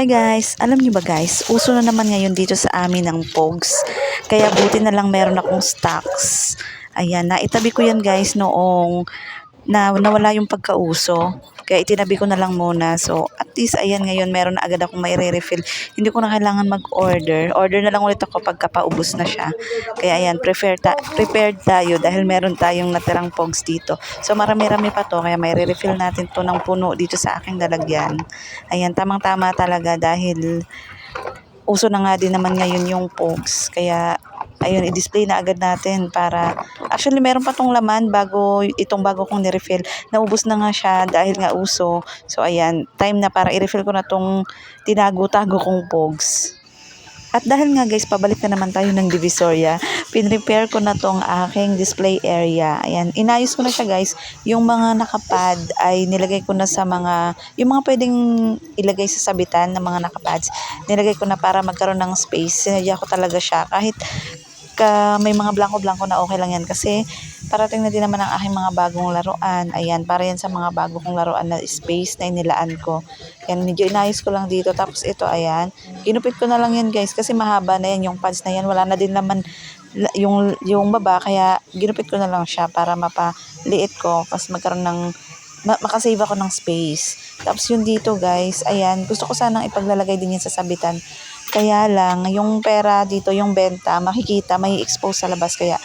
Hi guys! Alam niyo ba guys, uso na naman ngayon dito sa amin ng pogs. Kaya buti na lang meron akong stocks. Ayan, naitabi ko yan guys noong nawala yung pagkauso. Kaya itinabi ko na lang muna. So, at least ayan ngayon meron na agad akong may refill. Hindi ko na kailangan mag-order. Order na lang ulit ako pagka paubos na siya. Kaya ayan, prepared tayo dahil meron tayong natirang pogs dito. So, marami-rami pa to. Kaya may refill natin to ng puno dito sa aking lalagyan. Ayan, tamang-tama talaga dahil uso na nga din naman ngayon yung pogs. Kaya ayun, i-display na agad natin para actually meron pa tong laman bago kong ni-refill. Naubos na nga siya dahil nga uso. So ayan, time na para i-refill ko na tong tinago-tago kong pogs. At dahil nga guys, pabalik na naman tayo ng Divisoria, pinrepair ko na tong aking display area. Ayan, inayos ko na siya guys. Yung mga nakapad ay nilagay ko na sa yung mga pwedeng ilagay sa sabitan ng mga nakapads. Nilagay ko na para magkaroon ng space. Sinadya ko talaga siya kahit may mga blanco-blanco na okay lang yan kasi parating na din naman ang aking mga bagong laruan. Ayan, para yan sa mga bago kong laruan na space na inilaan ko. Yan, medyo inayos ko lang dito. Tapos ito, ayan, ginupit ko na lang yan guys kasi mahaba na yan yung pads na yan. Wala na din naman yung baba kaya ginupit ko na lang siya para mapaliit ko. Tapos magkaroon ng makasave ako ng space. Tapos yung dito guys, ayan, gusto ko sanang ipaglalagay din yan sa sabitan. Kaya lang, yung pera dito, yung benta, makikita, may expose sa labas. Kaya,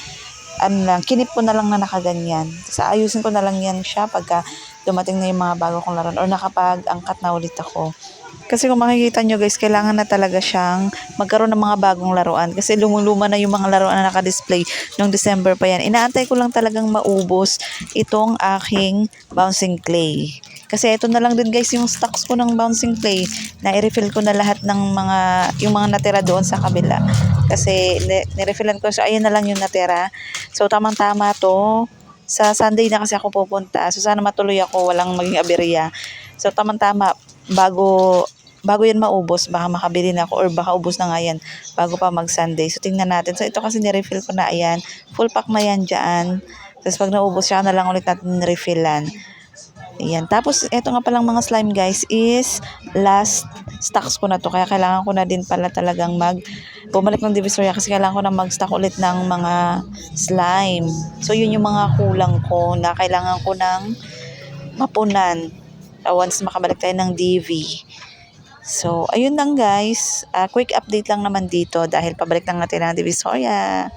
kinip ko na lang na nakaganyan. Sa ayusin ko na lang yan siya pagka dumating na yung mga bago kong laruan or nakapag-angkat na ulit ako. Kasi kung makikita nyo guys, kailangan na talaga siyang magkaroon ng mga bagong laruan. Kasi lumuluma na yung mga laruan na naka-display noong December pa yan. Inaantay ko lang talagang maubos itong aking bouncing clay. Kasi ito na lang din guys yung stocks ko ng bouncing clay. Na-refill ko na lahat ng yung mga natira doon sa kabila. Kasi nirefillan ko. So ayun na lang yung natira. So tamang-tama to. Sa Sunday na kasi ako pupunta. So sana matuloy ako, walang maging aberya. So tamang-tama, bago yan maubos, baka makabili na ako or baka ubos na nga yan bago pa mag-Sunday. So tingnan natin. So ito kasi nirefill ko na, ayan. Full pack na yan dyan. Tapos pag naubos siya na lang ulit natin refillan. Ayan. Tapos, ito nga palang mga slime guys is last stocks ko na to. Kaya kailangan ko na din pala talagang bumalik ng Divisoria kasi kailangan ko na mag-stock ulit ng mga slime. So, yun yung mga kulang ko na kailangan ko ng mapunan. Once makabalik tayo ng DV. So, ayun lang guys. Quick update lang naman dito dahil pabalik lang natin ng Divisoria.